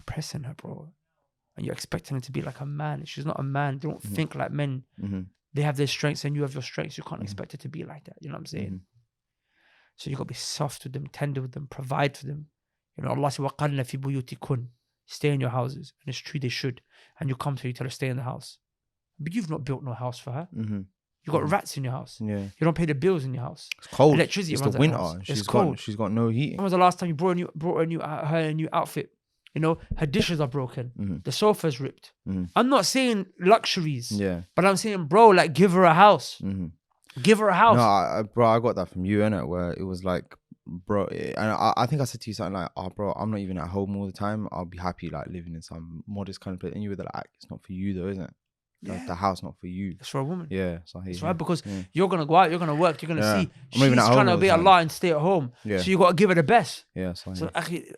S1: pressing her, bro. And you're expecting her to be like a man. She's not a man. They don't think like men. They have their strengths and you have your strengths. You can't expect her to be like that. You know what I'm saying? So you got to be soft with them, tender with them, provide for them. Allah said, وَقَرْنَ فِي بُيُوتِكُنْ. Stay in your houses. And it's true, they should. And you come to her, you tell her, stay in the house. But you've not built no house for her. You got rats in your house. Yeah. You don't pay the bills in your house.
S2: It's cold.
S1: Electricity
S2: it's
S1: runs
S2: the winter.
S1: House.
S2: She's cold. She's got no heat.
S1: When was the last time you brought her a new outfit? Her dishes are broken. The sofa's ripped. I'm not saying luxuries. Yeah. But I'm saying, bro, give her a house. Give her a house.
S2: No, bro, I got that from you, innit? Where it was like, bro, and I think I said to you something like, oh, bro, I'm not even at home all the time. I'll be happy living in some modest kind of place. And you were like, it's not for you though, isn't it? Yeah. The house not for you.
S1: It's for a woman.
S2: Yeah. So
S1: that's right, because you're going to go out, you're going to work, you're going to see.
S2: She's trying
S1: to obey Allah and stay at home. Yeah. So you got to give her the best.
S2: Yeah.
S1: So actually,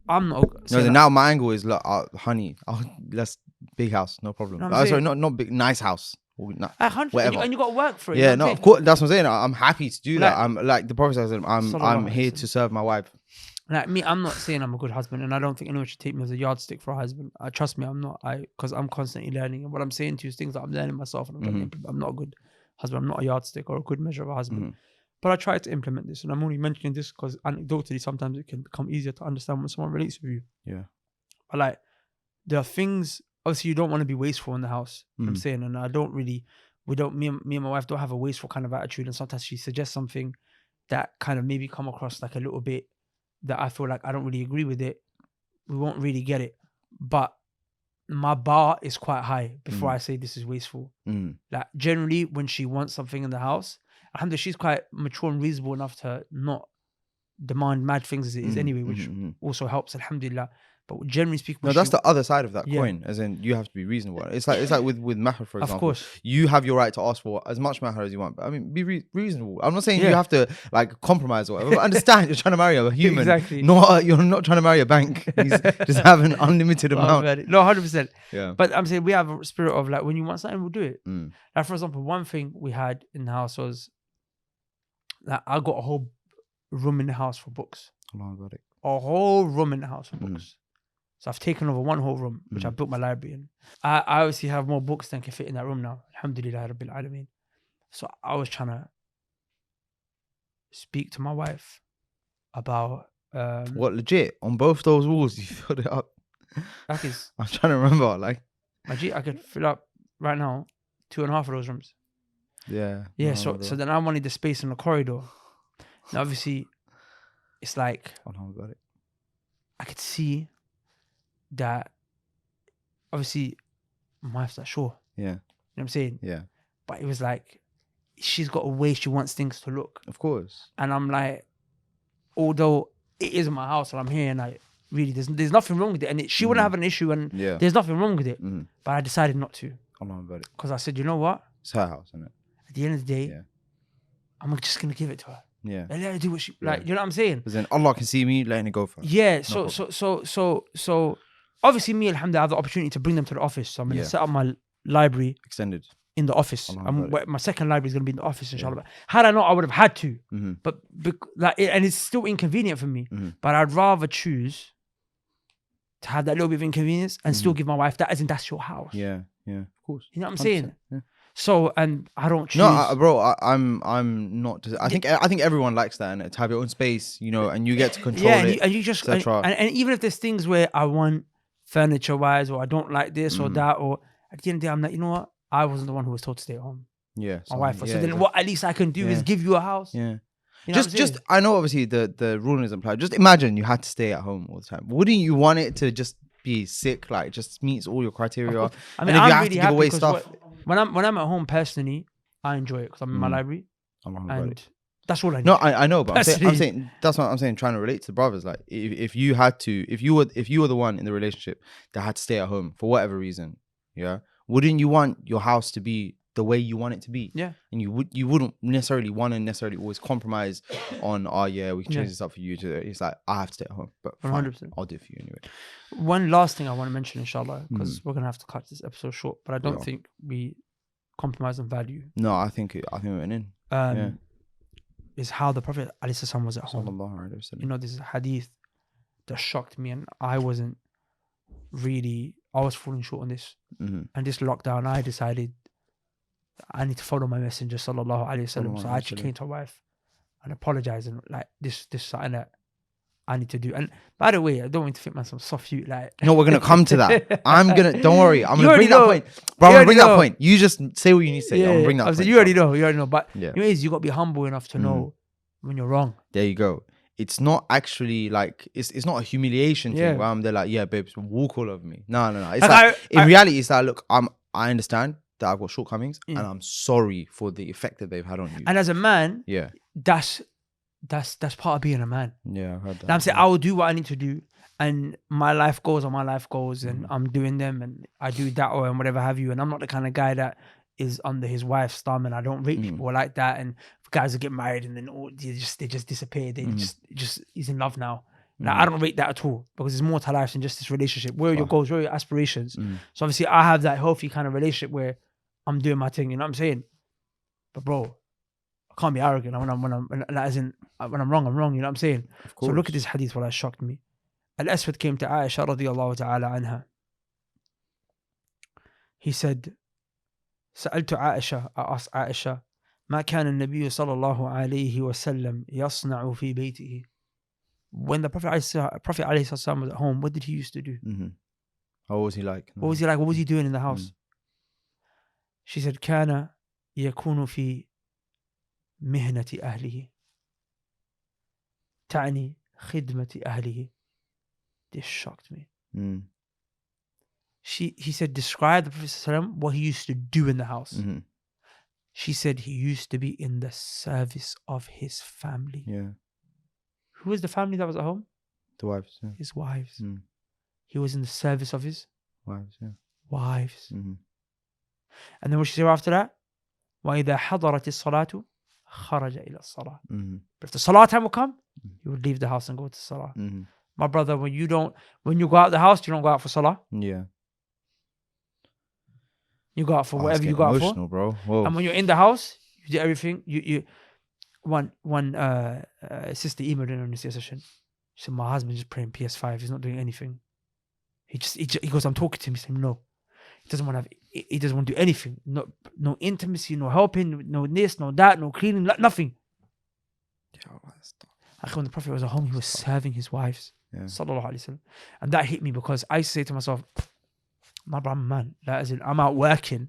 S1: I'm not.
S2: No, now my angle is, look, honey, let's big house, no problem. Sorry, not big, nice house.
S1: Whatever. And you got to work for it.
S2: Yeah, no, of course, that's what I'm saying. I'm happy to do that. I'm like the Prophet says, I'm here to serve my wife.
S1: Like me, I'm not saying I'm a good husband, and I don't think anyone should take me as a yardstick for a husband. Trust me, I'm not. Because I'm constantly learning, and what I'm saying to you is things that I'm learning myself, and I'm not a good husband. I'm not a yardstick or a good measure of a husband. But I try to implement this, and I'm only mentioning this because anecdotally, sometimes it can become easier to understand when someone relates with you. Yeah. But there are things. Obviously, you don't want to be wasteful in the house. I'm saying, and I don't really. Me and my wife don't have a wasteful kind of attitude, and sometimes she suggests something that kind of maybe come across like a little bit that I feel like I don't really agree with it. We won't really get it, but my bar is quite high before I say this is wasteful. Generally, when she wants something in the house, alhamdulillah, she's quite mature and reasonable enough to not demand mad things as it is anyway, which also helps, alhamdulillah. But generally speaking,
S2: no, that's the other side of that coin. As in, you have to be reasonable. It's like with mahar, for example. Of course, you have your right to ask for as much mahar as you want. But I mean, be reasonable. I'm not saying you have to compromise or whatever. But understand, you're trying to marry a human. Exactly. You're not trying to marry a bank. You just have an unlimited amount.
S1: No, 100%. Yeah. But I'm saying we have a spirit of when you want something, we'll do it. Like for example, one thing we had in the house was that I got a whole room in the house for books. A whole room in the house for books. So I've taken over one whole room, which I built my library in. I obviously have more books than can fit in that room now. Alhamdulillah Rabbil Alameen. So I was trying to speak to my wife about...
S2: what, legit? On both those walls, you filled it up? I'm trying to remember,
S1: I could fill up, right now, 2.5 of those rooms.
S2: Yeah.
S1: Yeah, so then I wanted the space in the corridor. Now, obviously, it's like... I could see... that obviously my wife's not sure. Yeah. You know what I'm saying? Yeah. But it was like she's got a way she wants things to look.
S2: Of course.
S1: And I'm like, although it is my house and I'm here and really. There's nothing wrong with it, and she wouldn't have an issue, and there's nothing wrong with it. But I decided not to, because I said, you know what?
S2: It's her house, isn't it?
S1: At the end of the day, I'm just gonna give it to her.
S2: Yeah,
S1: and let her do what she like. You know what I'm saying?
S2: Because then Allah can see me letting it go for her.
S1: Yeah. So obviously, me, alhamdulillah, I have the opportunity to bring them to the office. So I'm gonna set up my library
S2: extended
S1: in the office. My second library is gonna be in the office, inshallah. Had I not, I would have had to. But and it's still inconvenient for me. But I'd rather choose to have that little bit of inconvenience and still give my wife that, as in that's your house.
S2: Yeah, of course.
S1: You know what I'm saying? Yeah. So, and I don't choose.
S2: No, bro, I'm not. I think everyone likes that, and to have your own space, you know, and you get to control it.
S1: And you just and even if there's things where I want furniture wise, or I don't like this or that, or at the end of the day, I'm like, you know what? I wasn't the one who was told to stay at home.
S2: Yeah,
S1: my wife. So then, what at least I can do is give you a house.
S2: Yeah.
S1: You know
S2: just I know obviously the ruling is applied. Just imagine you had to stay at home all the time. Wouldn't you want it to just be sick, like just meets all your criteria?
S1: I mean, I'm really happy because stuff. When I'm at home personally, I enjoy it because I'm in my library, and that's all I need.
S2: No, I know, but I'm saying that's what I'm saying. Trying to relate to brothers, like if you were the one in the relationship that had to stay at home for whatever reason, wouldn't you want your house to be the way you want it to be?
S1: Yeah.
S2: And you wouldn't necessarily want to always compromise on, we can change this up for you. It's like, I have to stay at home, but fine, 100%. I'll do it for you anyway.
S1: One last thing I want to mention, inshallah, because we're going to have to cut this episode short, but I don't think we compromise on value.
S2: No, I think we went in.
S1: Is how the Prophet ﷺ was at home. You know, this is a hadith that shocked me, and I was falling short on this. And this lockdown, I decided I need to follow my messenger, sallallahu alaihi wasallam. So I actually came to my wife and apologized, and like this something that I need to do. And by the way, I don't want to think myself soft you like.
S2: No, we're gonna come to that. Don't worry. I'm gonna bring that point, bro. I'm gonna bring that point. You just say what you need to say. I'm gonna bring that point.
S1: You already know. But anyways, you gotta be humble enough to know when you're wrong.
S2: There you go. It's not actually like it's not a humiliation thing where I'm there like, yeah, babes, walk all over me. No. It's like in reality, it's like, look, I understand that I've got shortcomings, and I'm sorry for the effect that they've had on you.
S1: And as a man, that's part of being a man.
S2: Yeah, I've heard that.
S1: And I'm saying I will do what I need to do, and my life goals are my life goals, and I'm doing them, and I do that and whatever have you. And I'm not the kind of guy that is under his wife's thumb, and I don't rate people like that. And guys that get married and then they just disappear. They just he's in love now. Like, I don't rate that at all, because there's more to life than just this relationship. Where are your goals? Where are your aspirations? So obviously I have that healthy kind of relationship where I'm doing my thing, you know what I'm saying? But bro, I can't be arrogant when I'm wrong, I'm wrong, you know what I'm saying? So look at this hadith, what shocked me. Al-Aswad came to Aisha radiyallahu ta'ala anha. He said, سألت عائشة, I asked Aisha, ما كان النبي صلى الله عليه وسلم يصنع في بيته. When the Prophet عليه السلام was at home, what did he used to do?
S2: How was he like?
S1: What was he like? What was he doing in the house? She said, كان يكون في مهنة أهله تعني خدمة أهله. This shocked me. He said, describe the Prophet ﷺ, what he used to do in the house. She said he used to be in the service of his family.
S2: Yeah.
S1: Who was the family that was at home?
S2: The wives. Yeah.
S1: His wives. He was in the service of his
S2: wives. Yeah.
S1: Wives. And then what she said after that? وَإِذَا حَضَرَتِ الصَّلَاةُ خَرَجَ إِلَى الصَّلَاةِ. But if the salah time will come, he would leave the house and go to salah. My brother, when you go out the house, you don't go out for salah.
S2: Yeah.
S1: You go out for whatever you go out for.
S2: Bro. Whoa.
S1: And when you're in the house, you do everything. One sister emailed in on this session. She said, my husband just playing PS5. He's not doing anything. He goes, I'm talking to him. He's saying, no. He doesn't want to do anything. No intimacy, no helping, no this, no that, no cleaning, nothing. When the Prophet was at home, he was serving his wives. Yeah. Sallallahu Alaihi Wasallam. And that hit me, because I used to say to myself, my brother, man, like, as in, I'm out working.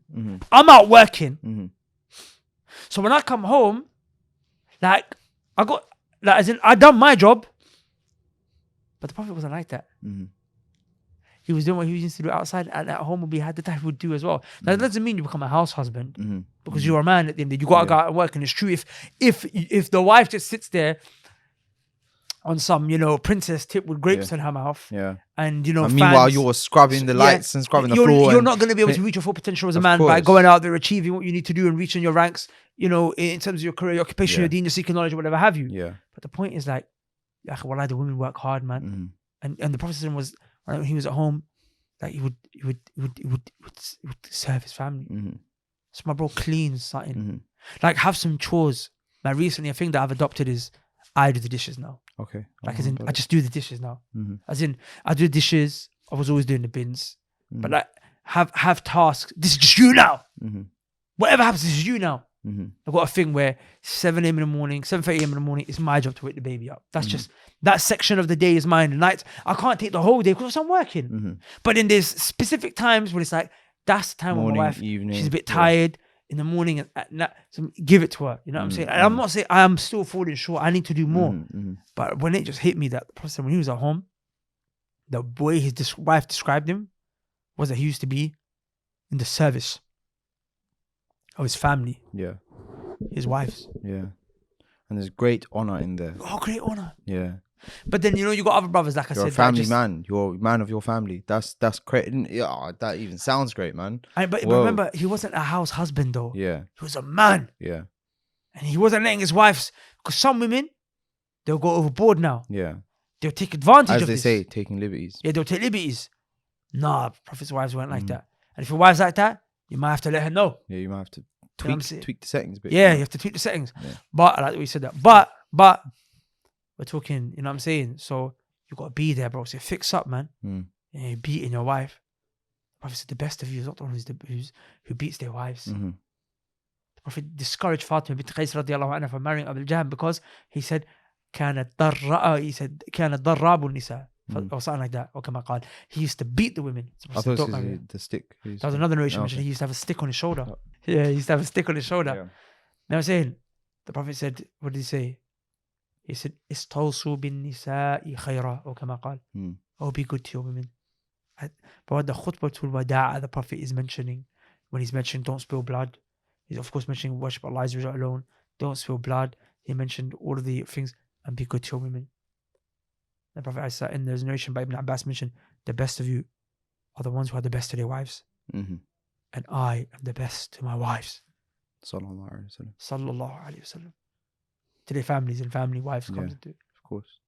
S1: So when I come home, I done my job, but the Prophet wasn't like that. He was doing what he used to do outside, and at home he had that he would do as well. That doesn't mean you become a house husband, because you're a man at the end of the day. You got to go out and work. And it's true, if the wife just sits there on some, princess tip with grapes in her mouth.
S2: Yeah.
S1: And,
S2: And meanwhile,
S1: fans,
S2: you're scrubbing the lights and scrubbing the floor.
S1: You're not going to be able to reach your full potential as a man by going out there, achieving what you need to do and reaching your ranks, in terms of your career, your occupation, your deen, your seeking knowledge, whatever have you.
S2: Yeah.
S1: But the point is like, wallah, the women work hard, man.
S2: Mm-hmm.
S1: And the Prophet was, when he was at home, like he would serve his family.
S2: Mm-hmm.
S1: So my bro cleans something.
S2: Mm-hmm.
S1: Like have some chores. Like recently, a thing that I've adopted is I do the dishes now.
S2: Okay.
S1: Like as in, I just do the dishes now.
S2: Mm-hmm.
S1: As in, I do the dishes. I was always doing the bins. But like have tasks. This is just you now.
S2: Mm-hmm.
S1: Whatever happens, this is you now.
S2: Mm-hmm.
S1: I've got a thing where 7 a.m. in the morning, 7:30 a.m. in the morning, it's my job to wake the baby up. That's just, that section of the day is mine. The nights, I can't take the whole day because I'm working.
S2: Mm-hmm.
S1: But then there's specific times when it's like, that's the time when my wife,
S2: evening,
S1: she's a bit tired in the morning and at night. So give it to her. You know what I'm saying? And I'm not saying I am still falling short. I need to do more. But when it just hit me that the person, when he was at home, the way his wife described him was that he used to be in the service of his family.
S2: Yeah.
S1: His wife's.
S2: Yeah. And there's great honor in there.
S1: Oh, great honor.
S2: Yeah.
S1: But then, you got other brothers, like I said.
S2: You're a family man. You're a man of your family. That's great. Yeah, that even sounds great, man.
S1: But remember, he wasn't a house husband, though.
S2: Yeah.
S1: He was a man.
S2: Yeah.
S1: And he wasn't letting his wives, because some women, they'll go overboard now.
S2: Yeah.
S1: They'll take advantage
S2: of
S1: this.
S2: As they say, taking liberties.
S1: Yeah, they'll take liberties. Nah, Prophet's wives weren't like that. And if your wife's like that, you might have to let her know.
S2: Yeah, you might have to tweak the settings a bit.
S1: Yeah, you have to tweak the settings.
S2: Yeah.
S1: But, I like we said that. But, we're talking, you know what I'm saying? So, you got to be there, bro. So, fix up, man. And you're beating your wife. The Prophet said the best of you is not the one who beats their wives. The Prophet discouraged Fatima bint Qais radiallahu anha from marrying Abu Jahm because he said, كانت ضراب النساء or something like that. Or كما قال, he used to beat the women. So
S2: I thought it was the stick.
S1: That was another narration mentioned. He used to have a stick on his shoulder. Yeah, he used to have a stick on his shoulder.
S2: Yeah.
S1: Now I'm saying, the Prophet said, what did he say? He said, استوصوا بالنساء خيرا or كما قال. Oh, be good to your women. But the khutbatul wada' the Prophet is mentioning, when he's mentioning don't spill blood, he's of course mentioning worship Allah alone, don't spill blood. He mentioned all of the things and be good to your women. The Prophet, in the narration by Ibn Abbas, mentioned the best of you are the ones who are the best to their wives. And I am the best to my wives.
S2: Sallallahu Alaihi Wasallam.
S1: Sallallahu Alaihi Wasallam. To their families and family wives comes into it.
S2: Of course.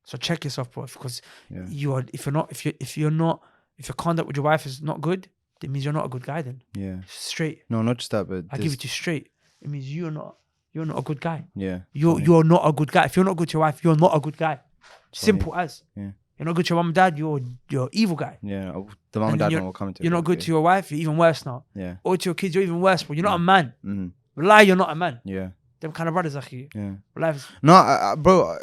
S1: So check yourself, bro, because if your conduct with your wife is not good, it means you're not a good guy then.
S2: Yeah.
S1: Straight.
S2: No, not just that, but
S1: I give it to you straight. It means you're not a good guy.
S2: Yeah.
S1: You're not a good guy. If you're not good to your wife, you're not a good guy. Simple as.
S2: Yeah.
S1: You're not good to your mom and dad, you're evil guy.
S2: Yeah. The mom and dad will come to
S1: you're not good to your wife, you're even worse now.
S2: Yeah.
S1: Or to your kids, you're even worse, bro. You're not a man. Wallahi, you're not a man.
S2: Yeah.
S1: Them kind of brothers, akhi.
S2: Yeah. No, bro,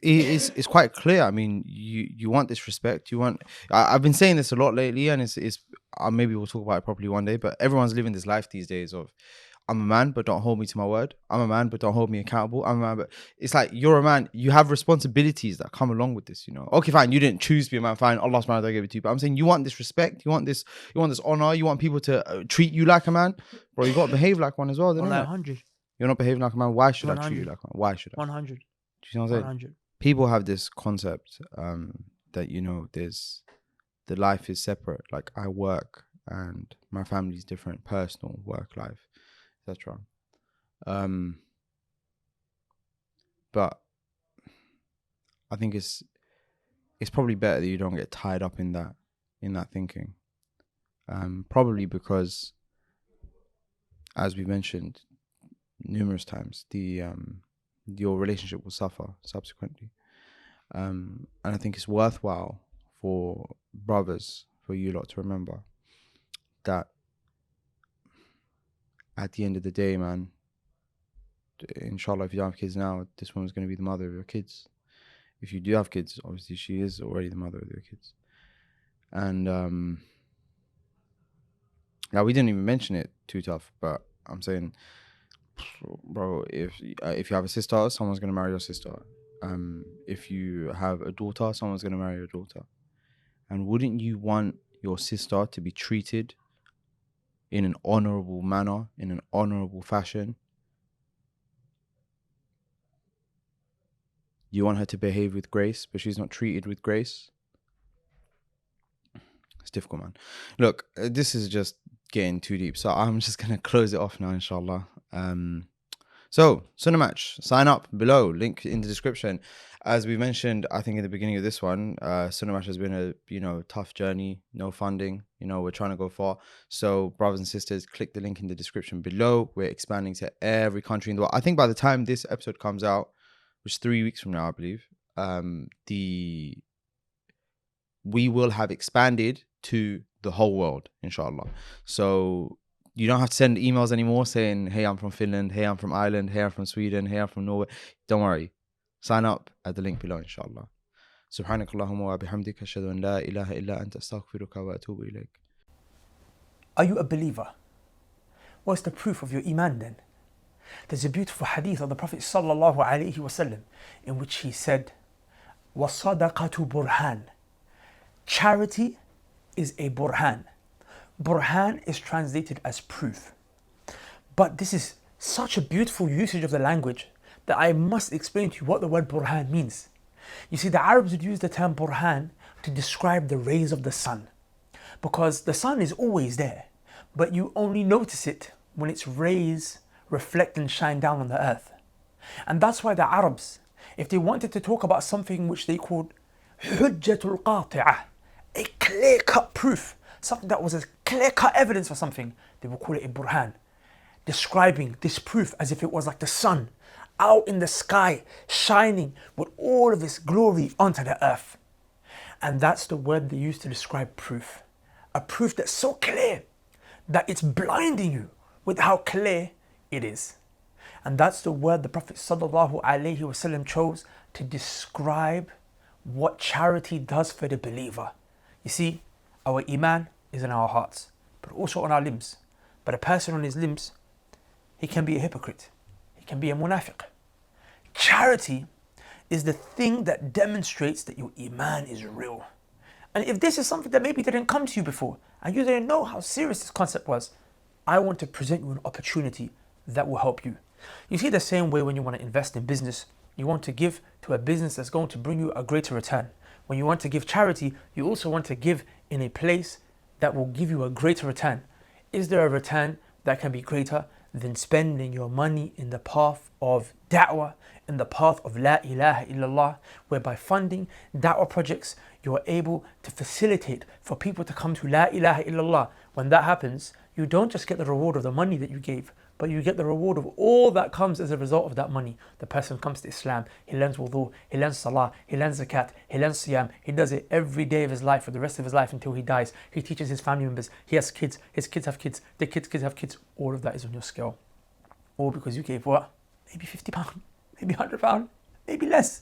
S2: it's quite clear. I mean, you want this respect. You want. I've been saying this a lot lately, and it's maybe we'll talk about it properly one day. But everyone's living this life these days of, I'm a man, but don't hold me to my word. I'm a man, but don't hold me accountable. I'm a man, but it's like you're a man. You have responsibilities that come along with this. Okay, fine. You didn't choose to be a man. Fine. Allah subhanahu wa ta'ala gave it to you. But I'm saying you want this respect. You want this honor. You want people to treat you like a man, bro. You got to behave like one as well.
S1: 100.
S2: You're not behaving like a man. Why should
S1: 100.
S2: I treat you like one? Why should I?
S1: 100.
S2: Do you know what I'm saying?
S1: 100.
S2: People have this concept that there's the life is separate. Like I work and my family's different, personal, work life, etc. But I think it's probably better that you don't get tied up in that thinking. Probably because, as we mentioned numerous times, your relationship will suffer subsequently. And I think it's worthwhile for brothers, for you lot to remember that at the end of the day, man, inshallah, if you don't have kids now, this woman's going to be the mother of your kids. If you do have kids, obviously she is already the mother of your kids. And now we didn't even mention it too tough, but I'm saying, bro, if you have a sister, someone's going to marry your sister. If you have a daughter, someone's going to marry your daughter. And wouldn't you want your sister to be treated in an honorable manner, in an honorable fashion? You want her to behave with grace, but she's not treated with grace. It's difficult, man. Look, this is just getting too deep, so I'm just gonna close it off now, inshallah. So Sunnah Match, sign up below, link in the description. As we mentioned, I think in the beginning of this one, Sunnah Match has been a tough journey, no funding. We're trying to go far. So brothers and sisters, click the link in the description below. We're expanding to every country in the world. I think by the time this episode comes out, which is 3 weeks from now, I believe, we will have expanded to the whole world, inshallah. So you don't have to send emails anymore saying, hey, I'm from Finland, hey, I'm from Ireland, hey, I'm from Sweden, hey, I'm from Norway. Don't worry. Sign up at the link below, inshallah. سبحانك اللهم وبحمدك أشهد أن لا إله إلا أنت أستغفرك وأتوب إليك.
S1: Are you a believer? What's the proof of your iman then? There's a beautiful hadith of the Prophet sallallahu alaihi wasallam in which he said, وَالصَّدَقَةُ burhan. Charity is a burhan. Burhan is translated as proof. But this is such a beautiful usage of the language that I must explain to you what the word burhan means. You see, the Arabs would use the term burhan to describe the rays of the sun, because the sun is always there, but you only notice it when its rays reflect and shine down on the earth. And that's why the Arabs, if they wanted to talk about something which they called hujjatul qati'ah, a clear-cut proof, something that was a clear-cut evidence for something, they would call it a burhan, describing this proof as if it was like the sun out in the sky, shining with all of its glory onto the earth. And that's the word they use to describe proof. A proof that's so clear that it's blinding you with how clear it is. And that's the word the Prophet sallallahu alaihi wasallam chose to describe what charity does for the believer. You see, our iman is in our hearts, but also on our limbs. But a person on his limbs, he can be a hypocrite. He can be a munafiq. Charity is the thing that demonstrates that your iman is real. And if this is something that maybe didn't come to you before, and you didn't know how serious this concept was, I want to present you an opportunity that will help you. You see, the same way when you want to invest in business, you want to give to a business that's going to bring you a greater return. When you want to give charity, you also want to give in a place that will give you a greater return. Is there a return that can be greater than spending your money in the path of da'wah, in the path of la ilaha illallah, where by funding da'wah projects, you're able to facilitate for people to come to la ilaha illallah. When that happens, you don't just get the reward of the money that you gave, but you get the reward of all that comes as a result of that money. The person comes to Islam, he learns wudu, he learns salah, he learns zakat, he learns siyam. He does it every day of his life for the rest of his life until he dies. He teaches his family members, he has kids, his kids have kids, their kids have kids. All of that is on your scale. All because you gave what? Maybe £50, maybe £100, maybe less.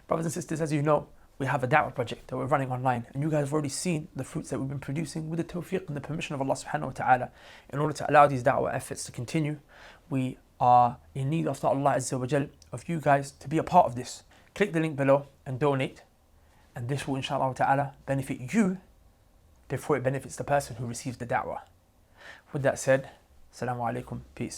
S1: Brothers and sisters, as you know, we have a da'wah project that we're running online, and you guys have already seen the fruits that we've been producing with the tawfiq and the permission of Allah subhanahu wa ta'ala. In order to allow these da'wah efforts to continue, we are in need of Allah Azza wa Jal, of you guys to be a part of this. Click the link below and donate, and this will inshallah ta'ala benefit you before it benefits the person who receives the da'wah. With that said, Assalamu alaikum, peace.